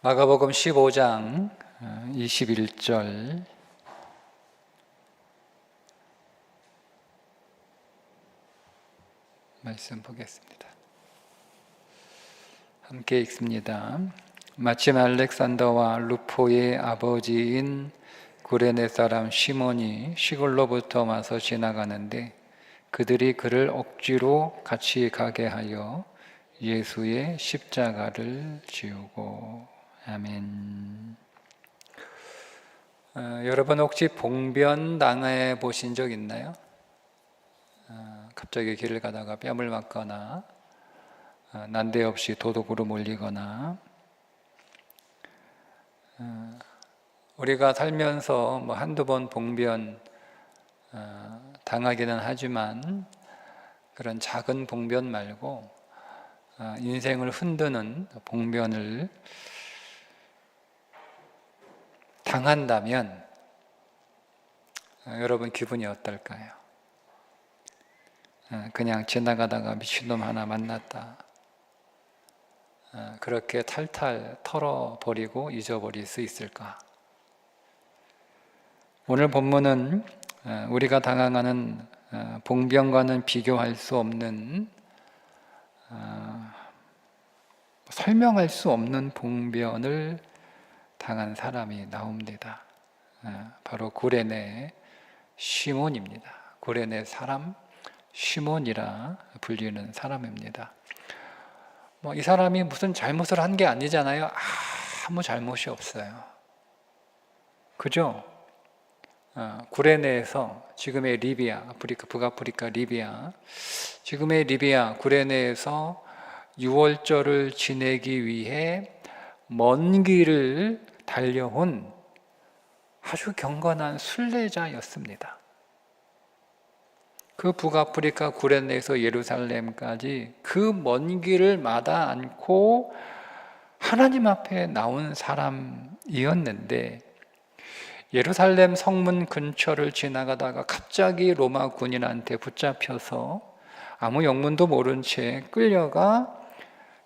마가복음 15장 21절 말씀 보겠습니다. 함께 읽습니다. 마침 알렉산더와 루포의 아버지인 구레네 사람 시몬이 시골로부터 와서 지나가는데 그들이 그를 억지로 같이 가게 하여 예수의 십자가를 지우고. 아멘. 여러분 혹시 봉변 당해 보신 적 있나요? 갑자기 길을 가다가 뺨을 맞거나 난데없이 도둑으로 몰리거나, 우리가 살면서 한두 번 봉변 당하기는 하지만 그런 작은 봉변 말고 인생을 흔드는 봉변을 당한다면 여러분 기분이 어떨까요? 그냥 지나가다가 미친놈 하나 만났다, 그렇게 탈탈 털어버리고 잊어버릴 수 있을까? 오늘 본문은 우리가 당하는 봉변과는 비교할 수 없는, 설명할 수 없는 봉변을 당한 사람이 나옵니다. 바로 구레네 시몬입니다. 구레네 사람 시몬이라 불리는 사람입니다. 이 사람이 무슨 잘못을 한 게 아니잖아요. 아무 잘못이 없어요. 그죠? 구레네에서, 지금의 리비아, 북아프리카 리비아, 지금의 리비아 구레네에서 유월절을 지내기 위해 먼 길을 달려온 아주 경건한 순례자였습니다. 그 북아프리카 구레네에서 예루살렘까지 그 먼 길을 마다 않고 하나님 앞에 나온 사람이었는데, 예루살렘 성문 근처를 지나가다가 갑자기 로마 군인한테 붙잡혀서 아무 영문도 모른 채 끌려가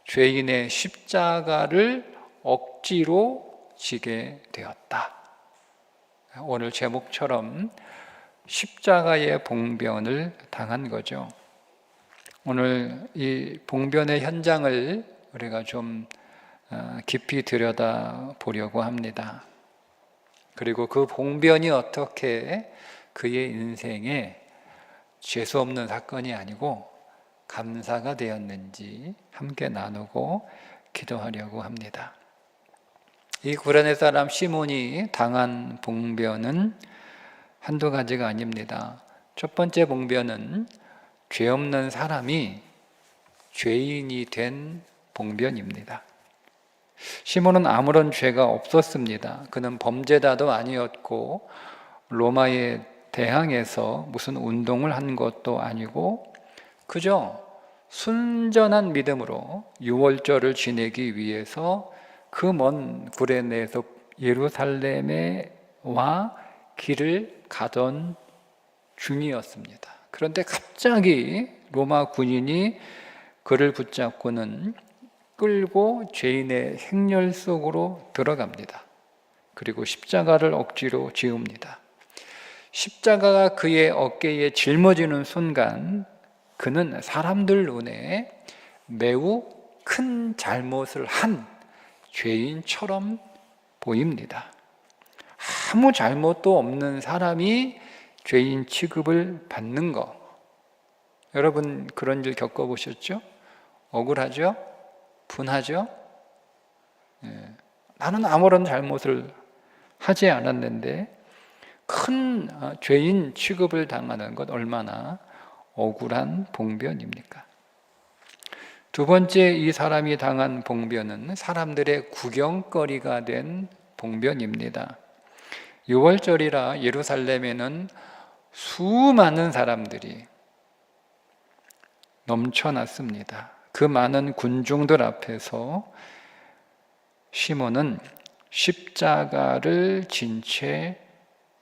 죄인의 십자가를 억지로 지게 되었다. 오늘 제목처럼 십자가의 봉변을 당한 거죠. 오늘 이 봉변의 현장을 우리가 좀 깊이 들여다 보려고 합니다. 그리고 그 봉변이 어떻게 그의 인생에 재수 없는 사건이 아니고 감사가 되었는지 함께 나누고 기도하려고 합니다. 이 구레네 사람 시몬이 당한 봉변은 한두 가지가 아닙니다. 첫 번째 봉변은 죄 없는 사람이 죄인이 된 봉변입니다. 시몬은 아무런 죄가 없었습니다. 그는 범죄자도 아니었고 로마에 대항해서 무슨 운동을 한 것도 아니고 그저 순전한 믿음으로 유월절을 지내기 위해서 그 먼 구레네에서 예루살렘에 와 길을 가던 중이었습니다. 그런데 갑자기 로마 군인이 그를 붙잡고는 끌고 죄인의 행렬 속으로 들어갑니다. 그리고 십자가를 억지로 지웁니다. 십자가가 그의 어깨에 짊어지는 순간 그는 사람들 눈에 매우 큰 잘못을 한 죄인처럼 보입니다. 아무 잘못도 없는 사람이 죄인 취급을 받는 거, 여러분 그런 일 겪어보셨죠? 억울하죠? 분하죠? 나는 아무런 잘못을 하지 않았는데 큰 죄인 취급을 당하는 것 얼마나 억울한 봉변입니까? 두 번째, 이 사람이 당한 봉변은 사람들의 구경거리가 된 봉변입니다. 유월절이라 예루살렘에는 수많은 사람들이 넘쳐났습니다. 그 많은 군중들 앞에서 시몬은 십자가를 진 채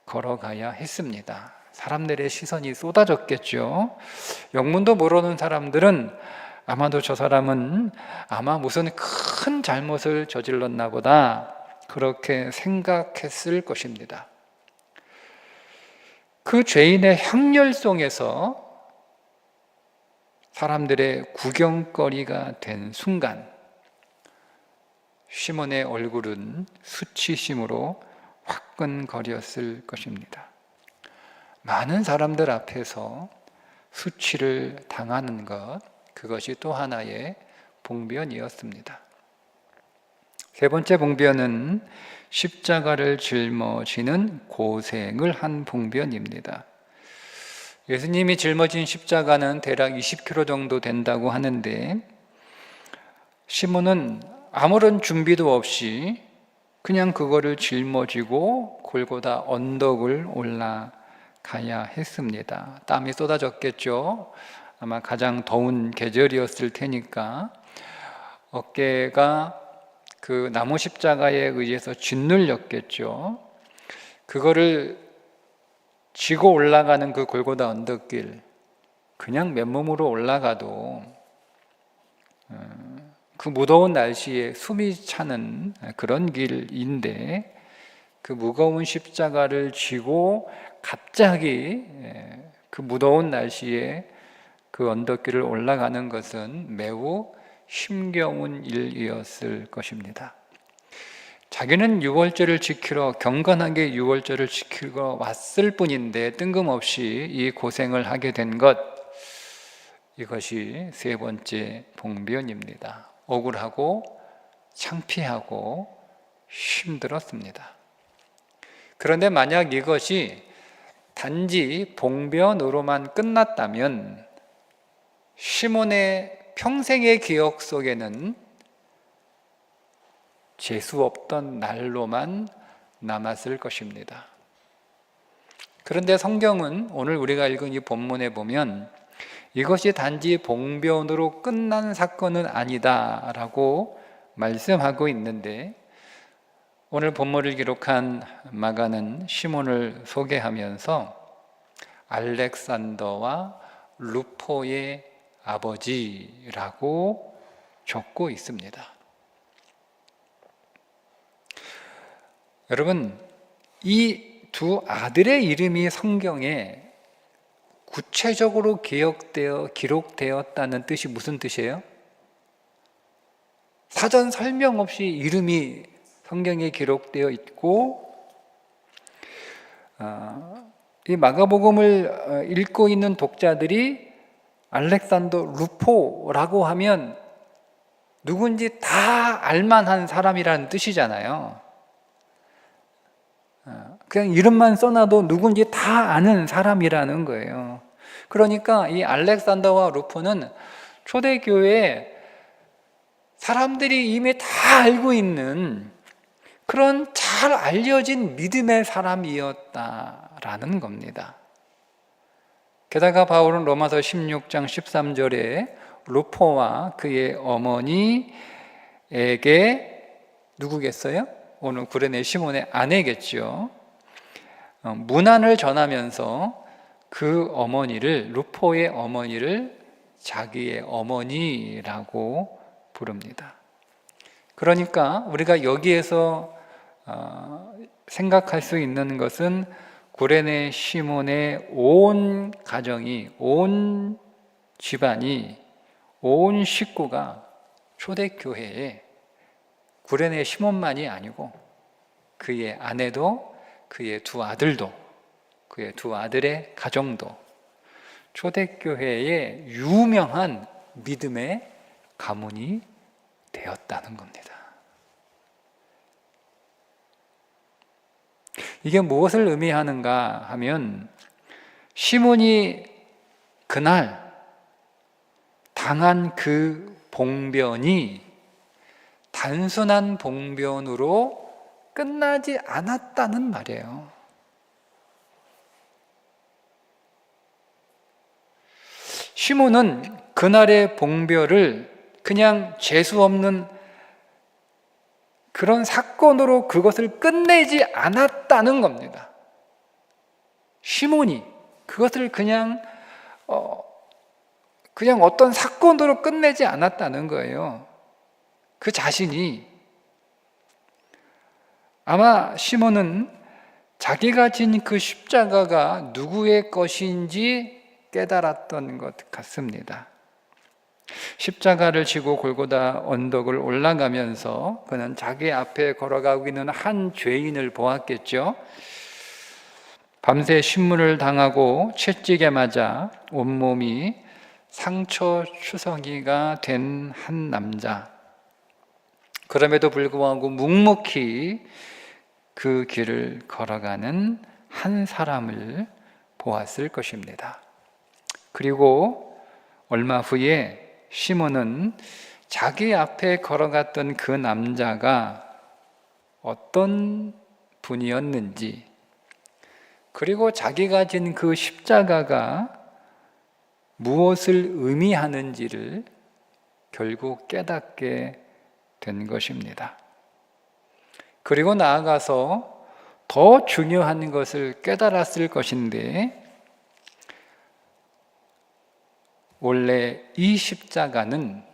걸어가야 했습니다. 사람들의 시선이 쏟아졌겠죠. 영문도 모르는 사람들은 아마도 저 사람은 아마 무슨 큰 잘못을 저질렀나 보다 그렇게 생각했을 것입니다. 그 죄인의 향렬송에서 사람들의 구경거리가 된 순간 시몬의 얼굴은 수치심으로 화끈거렸을 것입니다. 많은 사람들 앞에서 수치를 당하는 것, 그것이 또 하나의 봉변이었습니다. 세 번째 봉변은 십자가를 짊어지는 고생을 한 봉변입니다. 예수님이 짊어진 십자가는 대략 20kg 정도 된다고 하는데 시몬은 아무런 준비도 없이 그냥 그거를 짊어지고 골고다 언덕을 올라가야 했습니다. 땀이 쏟아졌겠죠. 아마 가장 더운 계절이었을 테니까 어깨가 그 나무 십자가에 의해서 짓눌렸겠죠. 그거를 지고 올라가는 그 골고다 언덕길, 그냥 맨몸으로 올라가도 그 무더운 날씨에 숨이 차는 그런 길인데 그 무거운 십자가를 지고 갑자기 그 무더운 날씨에 그 언덕길을 올라가는 것은 매우 힘겨운 일이었을 것입니다. 자기는 유월절을 지키러 경건하게 유월절을 지키러 왔을 뿐인데 뜬금없이 이 고생을 하게 된 것, 이것이 세 번째 봉변입니다. 억울하고 창피하고 힘들었습니다. 그런데 만약 이것이 단지 봉변으로만 끝났다면 시몬의 평생의 기억 속에는 재수 없던 날로만 남았을 것입니다. 그런데 성경은 오늘 우리가 읽은 이 본문에 보면 이것이 단지 봉변으로 끝난 사건은 아니다라고 말씀하고 있는데 오늘 본문을 기록한 마가는 시몬을 소개하면서 알렉산더와 루포의 아버지라고 적고 있습니다. 여러분, 이 두 아들의 이름이 성경에 구체적으로 기록되었다는 뜻이 무슨 뜻이에요? 사전 설명 없이 이름이 성경에 기록되어 있고 이 마가복음을 읽고 있는 독자들이 알렉산더 루포라고 하면 누군지 다 알만한 사람이라는 뜻이잖아요. 그냥 이름만 써놔도 누군지 다 아는 사람이라는 거예요. 그러니까 이 알렉산더와 루포는 초대교회에 사람들이 이미 다 알고 있는 그런 잘 알려진 믿음의 사람이었다라는 겁니다. 게다가 바울은 로마서 16장 13절에 루포와 그의 어머니에게 누구겠어요? 오늘 구레네 시몬의 아내겠죠. 문안을 전하면서 그 어머니를, 루포의 어머니를 자기의 어머니라고 부릅니다. 그러니까 우리가 여기에서 생각할 수 있는 것은 구레네 시몬의 온 가정이, 온 집안이, 온 식구가 초대교회에 구레네 시몬만이 아니고 그의 아내도, 그의 두 아들도, 그의 두 아들의 가정도 초대교회의 유명한 믿음의 가문이 되었다는 겁니다. 이게 무엇을 의미하는가 하면 시몬이 그날 당한 그 봉변이 단순한 봉변으로 끝나지 않았다는 말이에요. 시몬은 그날의 봉변을 그냥 재수 없는 그런 사건으로 그것을 끝내지 않았다는 겁니다. 시몬이 그것을 그냥 그냥 어떤 사건으로 끝내지 않았다는 거예요. 그 자신이. 아마 시몬은 자기가 진 그 십자가가 누구의 것인지 깨달았던 것 같습니다. 십자가를 지고 골고다 언덕을 올라가면서 그는 자기 앞에 걸어가고 있는 한 죄인을 보았겠죠. 밤새 신문을 당하고 채찍에 맞아 온몸이 상처 추성이가 된 한 남자. 그럼에도 불구하고 묵묵히 그 길을 걸어가는 한 사람을 보았을 것입니다. 그리고 얼마 후에 시몬은 자기 앞에 걸어갔던 그 남자가 어떤 분이었는지, 그리고 자기가 진 그 십자가가 무엇을 의미하는지를 결국 깨닫게 된 것입니다. 그리고 나아가서 더 중요한 것을 깨달았을 것인데, 원래 이 십자가는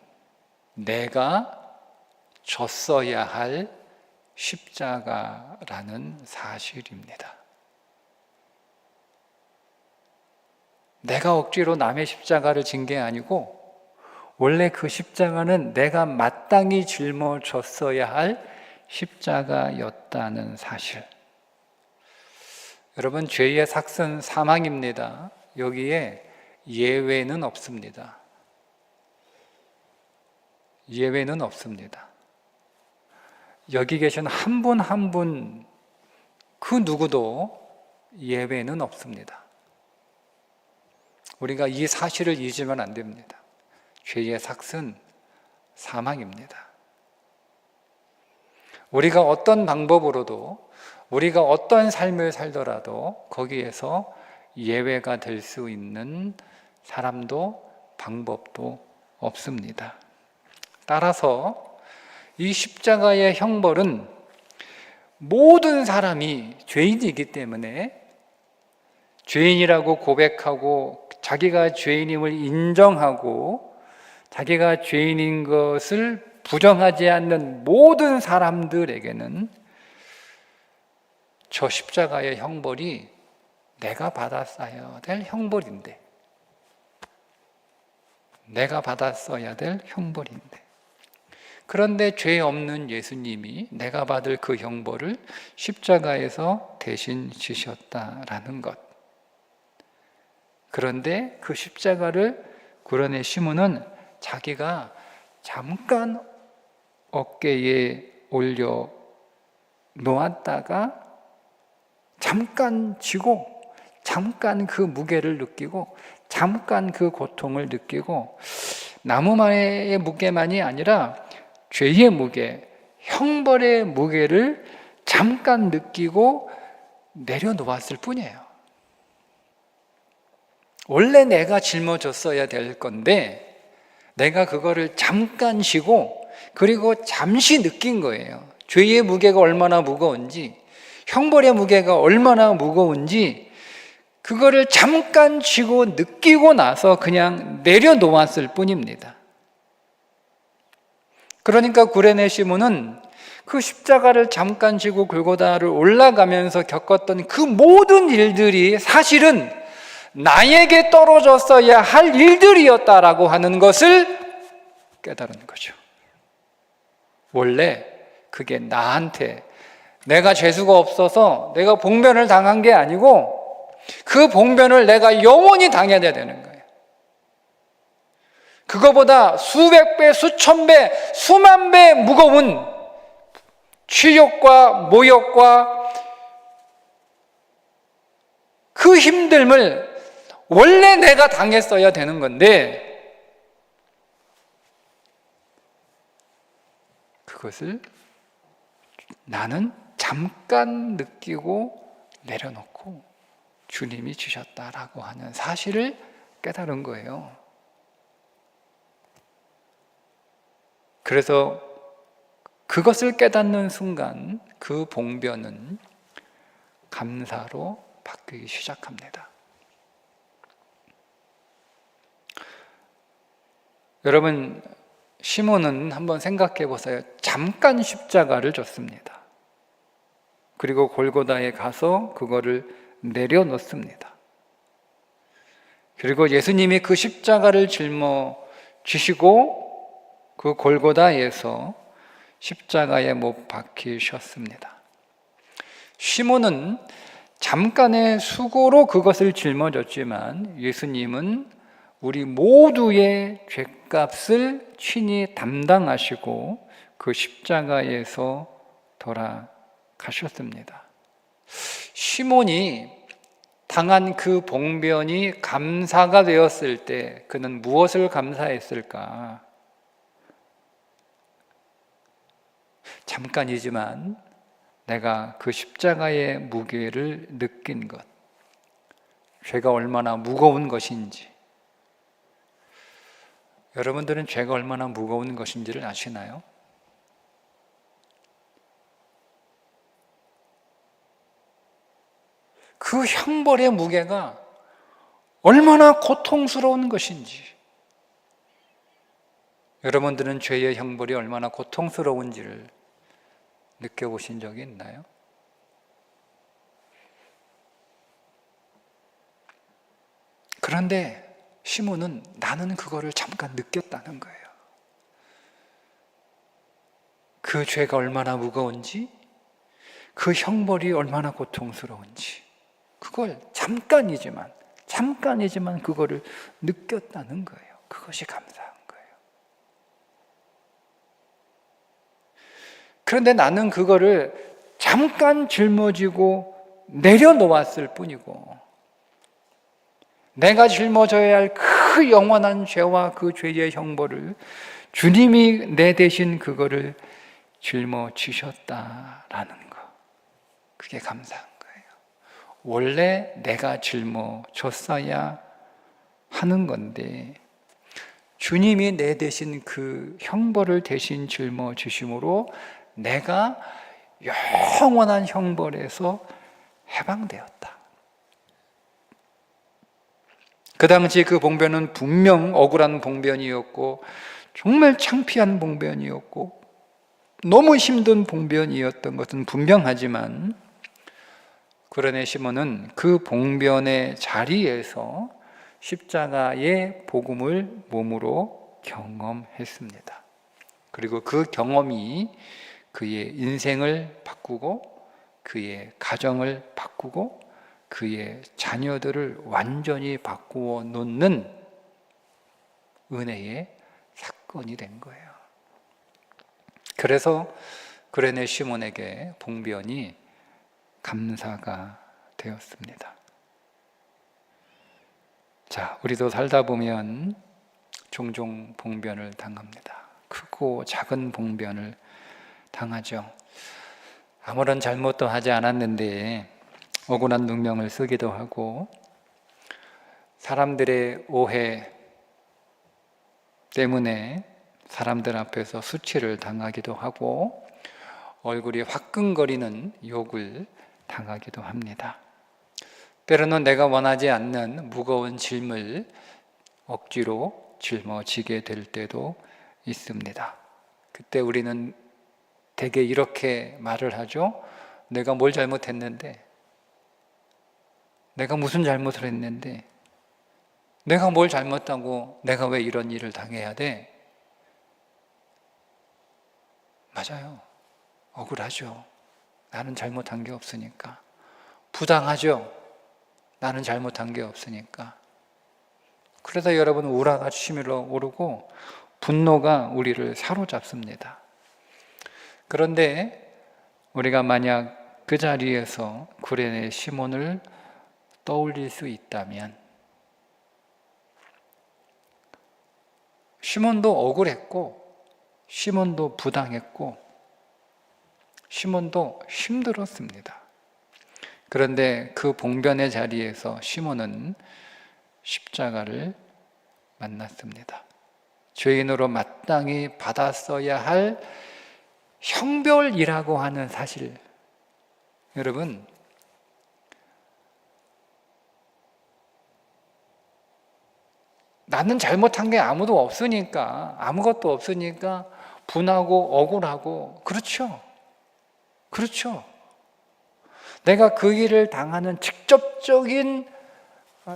내가 졌어야 할 십자가라는 사실입니다. 내가 억지로 남의 십자가를 진 게 아니고 원래 그 십자가는 내가 마땅히 짊어졌어야 할 십자가였다는 사실. 여러분, 죄의 삭은 사망입니다. 여기에 예외는 없습니다. 예외는 없습니다. 여기 계신 한 분 한 분 그 누구도 예외는 없습니다. 우리가 이 사실을 잊으면 안 됩니다. 죄의 삭은 사망입니다. 우리가 어떤 방법으로도, 우리가 어떤 삶을 살더라도 거기에서 예외가 될 수 있는 사람도 방법도 없습니다. 따라서 이 십자가의 형벌은 모든 사람이 죄인이기 때문에 죄인이라고 고백하고 자기가 죄인임을 인정하고 자기가 죄인인 것을 부정하지 않는 모든 사람들에게는 저 십자가의 형벌이 내가 받았어야 될 형벌인데, 내가 받았어야 될 형벌인데, 그런데 죄 없는 예수님이 내가 받을 그 형벌을 십자가에서 대신 지셨다라는 것. 그런데 그 십자가를 구레네 시몬은 자기가 잠깐 어깨에 올려 놓았다가 잠깐 지고, 잠깐 그 무게를 느끼고, 잠깐 그 고통을 느끼고, 나무만의 무게만이 아니라 죄의 무게, 형벌의 무게를 잠깐 느끼고 내려놓았을 뿐이에요. 원래 내가 짊어졌어야 될 건데 내가 그거를 잠깐 쉬고 그리고 잠시 느낀 거예요. 죄의 무게가 얼마나 무거운지, 형벌의 무게가 얼마나 무거운지 그거를 잠깐 쉬고 느끼고 나서 그냥 내려놓았을 뿐입니다. 그러니까 구레네 시몬은 그 십자가를 잠깐 지고 골고다를 올라가면서 겪었던 그 모든 일들이 사실은 나에게 떨어졌어야 할 일들이었다라고 하는 것을 깨달은 거죠. 원래 그게 나한테, 내가 죄수가 없어서 내가 봉변을 당한 게 아니고 그 봉변을 내가 영원히 당해야 되는 거예요. 그거보다 수백 배, 수천 배, 수만 배 무거운 취욕과 모욕과 그 힘듦을 원래 내가 당했어야 되는 건데 그것을 나는 잠깐 느끼고 내려놓고 주님이 주셨다라고 하는 사실을 깨달은 거예요. 그래서 그것을 깨닫는 순간 그 봉변은 감사로 바뀌기 시작합니다. 여러분, 시몬은 한번 생각해 보세요. 잠깐 십자가를 졌습니다. 그리고 골고다에 가서 그거를 내려놓습니다. 그리고 예수님이 그 십자가를 짊어지시고 그 골고다에서 십자가에 못 박히셨습니다. 시몬은 잠깐의 수고로 그것을 짊어졌지만 예수님은 우리 모두의 죄값을 친히 담당하시고 그 십자가에서 돌아가셨습니다. 시몬이 당한 그 봉변이 감사가 되었을 때 그는 무엇을 감사했을까? 잠깐이지만 내가 그 십자가의 무게를 느낀 것, 죄가 얼마나 무거운 것인지. 여러분들은 죄가 얼마나 무거운 것인지를 아시나요? 그 형벌의 무게가 얼마나 고통스러운 것인지. 여러분들은 죄의 형벌이 얼마나 고통스러운지를 느껴보신 적이 있나요? 그런데 시몬은 나는 그거를 잠깐 느꼈다는 거예요. 그 죄가 얼마나 무거운지, 그 형벌이 얼마나 고통스러운지, 그걸 잠깐이지만 그거를 느꼈다는 거예요. 그것이 감사한 거예요. 그런데 나는 그거를 잠깐 짊어지고 내려놓았을 뿐이고, 내가 짊어져야 할 그 영원한 죄와 그 죄의 형벌을 주님이 내 대신 그거를 짊어지셨다라는 거, 그게 감사한 거예요. 원래 내가 짊어졌어야 하는 건데 주님이 내 대신 그 형벌을 대신 짊어지심으로 내가 영원한 형벌에서 해방되었다. 그 당시 그 봉변은 분명 억울한 봉변이었고 정말 창피한 봉변이었고 너무 힘든 봉변이었던 것은 분명하지만, 그러나 시몬은 그 봉변의 자리에서 십자가의 복음을 몸으로 경험했습니다. 그리고 그 경험이 그의 인생을 바꾸고 그의 가정을 바꾸고 그의 자녀들을 완전히 바꾸어 놓는 은혜의 사건이 된 거예요. 그래서 그레네 시몬에게 봉변이 감사가 되었습니다. 자, 우리도 살다 보면 종종 봉변을 당합니다. 크고 작은 봉변을 당하죠. 아무런 잘못도 하지 않았는데 억울한 누명을 쓰기도 하고, 사람들의 오해 때문에 사람들 앞에서 수치를 당하기도 하고, 얼굴이 화끈거리는 욕을 당하기도 합니다. 때로는 내가 원하지 않는 무거운 짐을 억지로 짊어지게 될 때도 있습니다. 그때 우리는 대개 이렇게 말을 하죠. 내가 뭘 잘못했는데, 내가 무슨 잘못을 했는데, 내가 뭘 잘못하고 내가 왜 이런 일을 당해야 돼? 맞아요. 억울하죠. 나는 잘못한 게 없으니까. 부당하죠. 나는 잘못한 게 없으니까. 그래서 여러분, 우라가 치밀어 오르고 분노가 우리를 사로잡습니다. 그런데 우리가 만약 그 자리에서 구레네 시몬을 떠올릴 수 있다면, 시몬도 억울했고 시몬도 부당했고 시몬도 힘들었습니다. 그런데 그 봉변의 자리에서 시몬은 십자가를 만났습니다. 죄인으로 마땅히 받았어야 할 형벌이라고 하는 사실, 여러분, 나는 잘못한 게 아무것도 없으니까 분하고 억울하고, 그렇죠. 그렇죠. 내가 그 일을 당하는 직접적인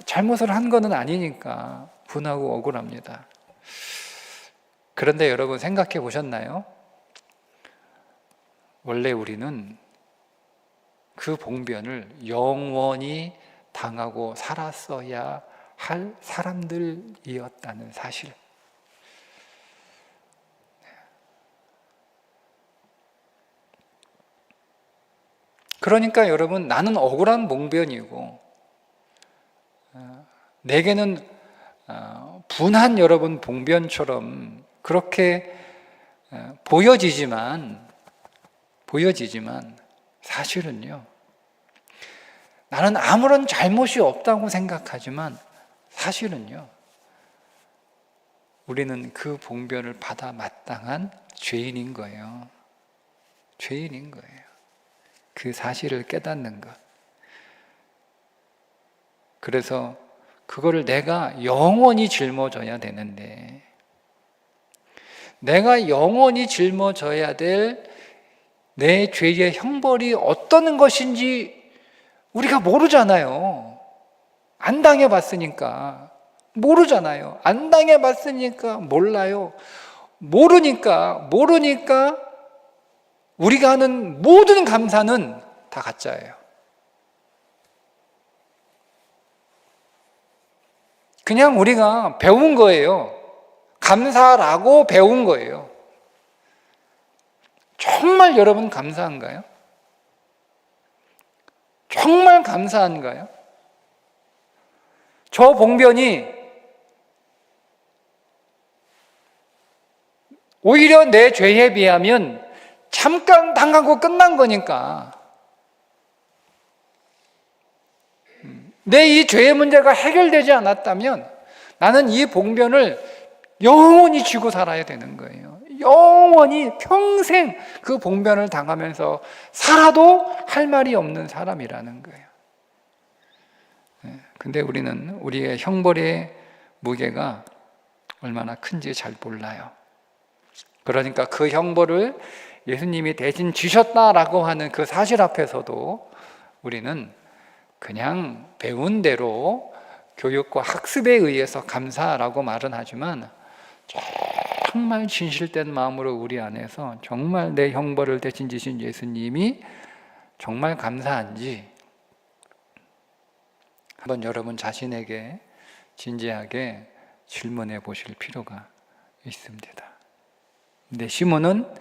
잘못을 한 거는 아니니까 분하고 억울합니다. 그런데 여러분 생각해 보셨나요? 원래 우리는 그 봉변을 영원히 당하고 살았어야 할 사람들이었다는 사실. 그러니까 여러분, 나는 억울한 봉변이고 내게는 분한 여러분 봉변처럼 그렇게 보여지지만 사실은요, 나는 아무런 잘못이 없다고 생각하지만 사실은요, 우리는 그 봉변을 받아 마땅한 죄인인 거예요. 죄인인 거예요. 그 사실을 깨닫는 것. 그래서 그거를 내가 영원히 짊어져야 되는데, 내가 영원히 짊어져야 될 내 죄의 형벌이 어떤 것인지 우리가 모르잖아요. 안 당해봤으니까 모르잖아요. 안 당해봤으니까 몰라요. 모르니까 우리가 하는 모든 감사는 다 가짜예요. 그냥 우리가 배운 거예요. 감사라고 배운 거예요. 정말 여러분 감사한가요? 정말 감사한가요? 저 봉변이 오히려 내 죄에 비하면 잠깐 당하고 끝난 거니까, 내 이 죄의 문제가 해결되지 않았다면 나는 이 봉변을 영원히 쥐고 살아야 되는 거예요. 영원히 평생 그 봉변을 당하면서 살아도 할 말이 없는 사람이라는 거예요. 근데 우리는 우리의 형벌의 무게가 얼마나 큰지 잘 몰라요. 그러니까 그 형벌을 예수님이 대신 지셨다라고 하는 그 사실 앞에서도 우리는 그냥 배운 대로 교육과 학습에 의해서 감사라고 말은 하지만, 정말 진실된 마음으로 우리 안에서 정말 내 형벌을 대신 지신 예수님이 정말 감사한지 한번 여러분 자신에게 진지하게 질문해 보실 필요가 있습니다. 근데 시몬은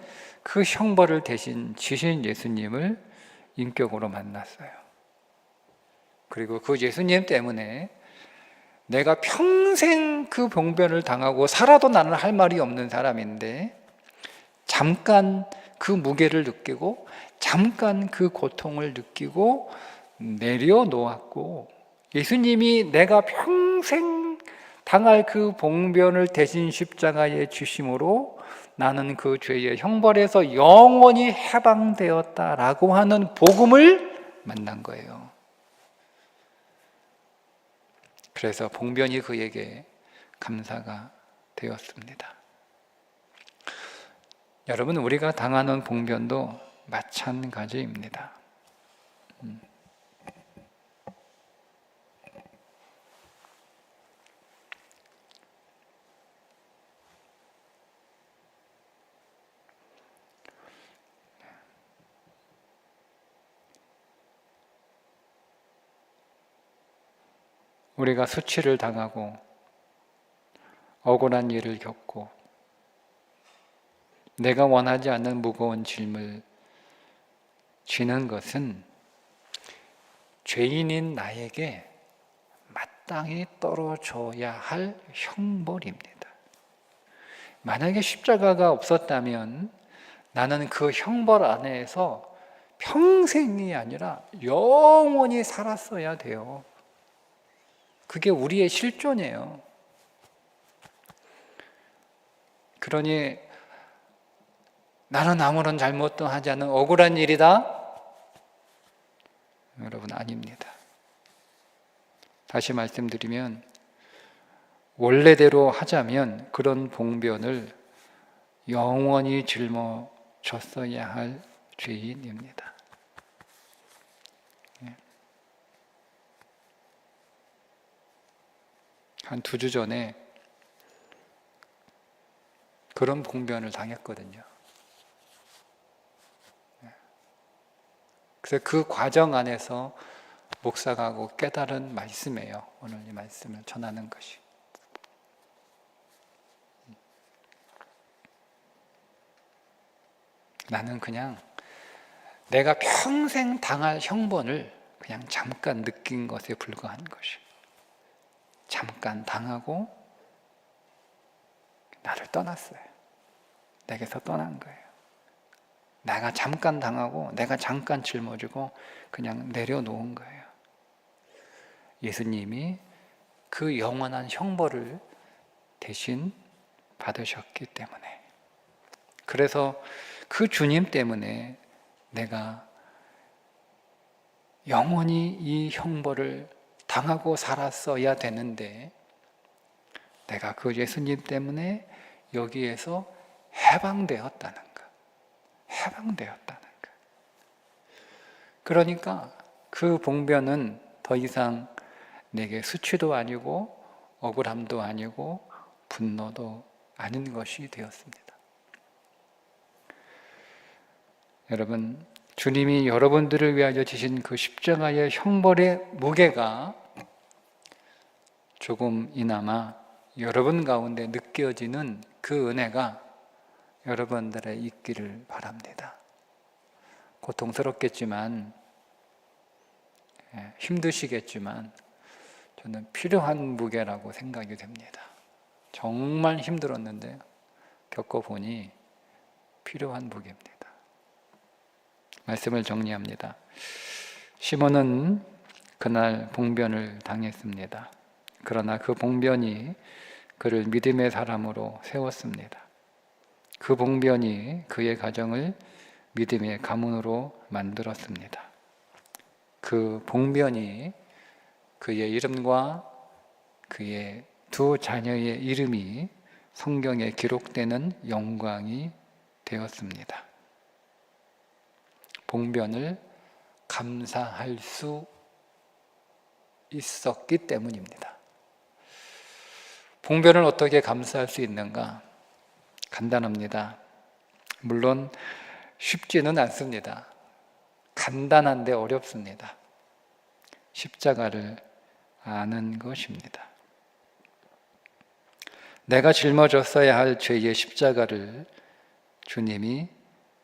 그 형벌을 대신 지신 예수님을 인격으로 만났어요. 그리고 그 예수님 때문에 내가 평생 그 봉변을 당하고 살아도 나는 할 말이 없는 사람인데, 잠깐 그 무게를 느끼고 잠깐 그 고통을 느끼고 내려놓았고, 예수님이 내가 평생 당할 그 봉변을 대신 십자가에 주심으로 나는 그 죄의 형벌에서 영원히 해방되었다라고 하는 복음을 만난 거예요. 그래서 봉변이 그에게 감사가 되었습니다. 여러분, 우리가 당하는 봉변도 마찬가지입니다. 우리가 수치를 당하고 억울한 일을 겪고 내가 원하지 않는 무거운 짐을 지는 것은 죄인인 나에게 마땅히 떨어져야 할 형벌입니다. 만약에 십자가가 없었다면 나는 그 형벌 안에서 평생이 아니라 영원히 살았어야 돼요. 그게 우리의 실존이에요. 그러니 나는 아무런 잘못도 하지 않은 억울한 일이다? 여러분, 아닙니다. 다시 말씀드리면 원래대로 하자면 그런 봉변을 영원히 짊어졌어야 할 죄인입니다. 한 2주 전에 그런 봉변을 당했거든요. 그래서 그 과정 안에서 목사가 하고 깨달은 말씀이에요. 오늘 이 말씀을 전하는 것이. 나는 그냥 내가 평생 당할 형벌을 그냥 잠깐 느낀 것에 불과한 것이. 잠깐 당하고 나를 떠났어요. 내게서 떠난 거예요. 내가 잠깐 당하고 내가 잠깐 짊어지고 그냥 내려놓은 거예요. 예수님이 그 영원한 형벌을 대신 받으셨기 때문에. 그래서 그 주님 때문에 내가 영원히 이 형벌을 당하고 살았어야 되는데 내가 그 예수님 때문에 여기에서 해방되었다는 것. 해방되었다는 것. 그러니까 그 봉변은 더 이상 내게 수치도 아니고 억울함도 아니고 분노도 아닌 것이 되었습니다. 여러분, 주님이 여러분들을 위하여 지신 그 십자가의 형벌의 무게가 조금이나마 여러분 가운데 느껴지는 그 은혜가 여러분들의 있기를 바랍니다. 고통스럽겠지만, 힘드시겠지만 저는 필요한 무게라고 생각이 됩니다. 정말 힘들었는데 겪어보니 필요한 무게입니다. 말씀을 정리합니다. 시몬은 그날 봉변을 당했습니다. 그러나 그 봉변이 그를 믿음의 사람으로 세웠습니다. 그 봉변이 그의 가정을 믿음의 가문으로 만들었습니다. 그 봉변이 그의 이름과 그의 2 자녀의 이름이 성경에 기록되는 영광이 되었습니다. 봉변을 감사할 수 있었기 때문입니다. 봉변을 어떻게 감사할 수 있는가? 간단합니다. 물론 쉽지는 않습니다. 간단한데 어렵습니다. 십자가를 아는 것입니다. 내가 짊어졌어야 할 죄의 십자가를 주님이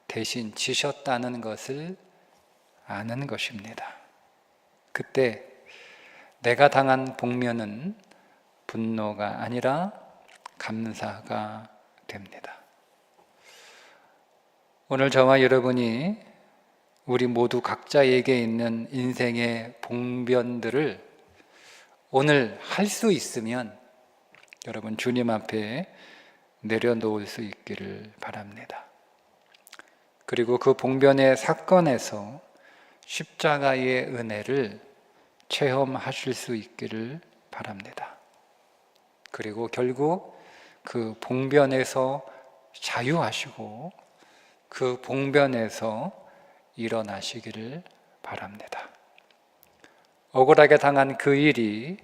대신 지셨다는 것을 아는 것입니다. 그때 내가 당한 봉변은 분노가 아니라 감사가 됩니다. 오늘 저와 여러분이 우리 모두 각자에게 있는 인생의 봉변들을 오늘 할 수 있으면 여러분 주님 앞에 내려놓을 수 있기를 바랍니다. 그리고 그 봉변의 사건에서 십자가의 은혜를 체험하실 수 있기를 바랍니다. 그리고 결국 그 봉변에서 자유하시고 그 봉변에서 일어나시기를 바랍니다. 억울하게 당한 그 일이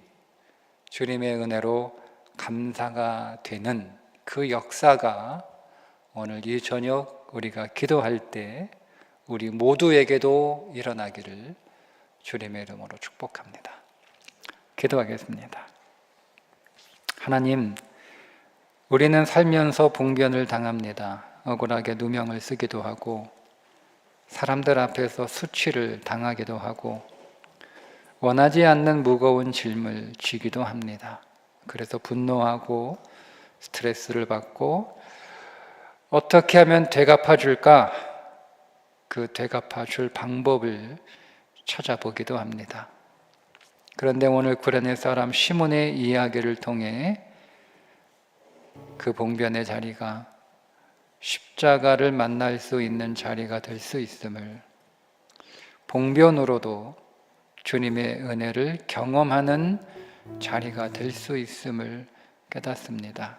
주님의 은혜로 감사가 되는 그 역사가 오늘 이 저녁 우리가 기도할 때 우리 모두에게도 일어나기를 주님의 이름으로 축복합니다. 기도하겠습니다. 하나님, 우리는 살면서 봉변을 당합니다. 억울하게 누명을 쓰기도 하고 사람들 앞에서 수치를 당하기도 하고 원하지 않는 무거운 짐을 지기도 합니다. 그래서 분노하고 스트레스를 받고 어떻게 하면 되갚아 줄까? 그 되갚아 줄 방법을 찾아보기도 합니다. 그런데 오늘 구레네 사람 시몬의 이야기를 통해 그 봉변의 자리가 십자가를 만날 수 있는 자리가 될 수 있음을, 봉변으로도 주님의 은혜를 경험하는 자리가 될 수 있음을 깨닫습니다.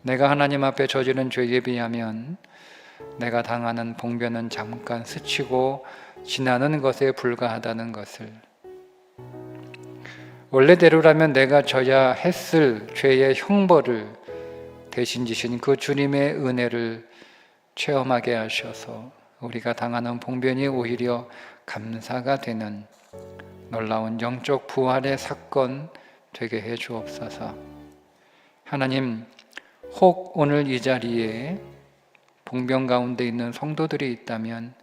내가 하나님 앞에 저지른 죄에 비하면 내가 당하는 봉변은 잠깐 스치고 지나는 것에 불과하다는 것을, 원래대로라면 내가 져야 했을 죄의 형벌을 대신 지신 그 주님의 은혜를 체험하게 하셔서 우리가 당하는 봉변이 오히려 감사가 되는 놀라운 영적 부활의 사건 되게 해 주옵소서. 하나님, 혹 오늘 이 자리에 봉변 가운데 있는 성도들이 있다면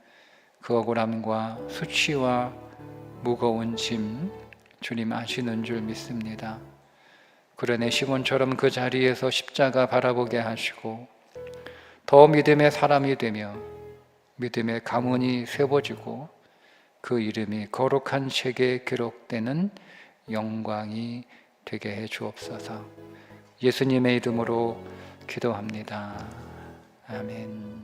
그 억울함과 수치와 무거운 짐 주님 아시는 줄 믿습니다. 그러네 시몬처럼 그 자리에서 십자가 바라보게 하시고 더 믿음의 사람이 되며 믿음의 가문이 세워지고 그 이름이 거룩한 책에 기록되는 영광이 되게 해 주옵소서. 예수님의 이름으로 기도합니다. 아멘.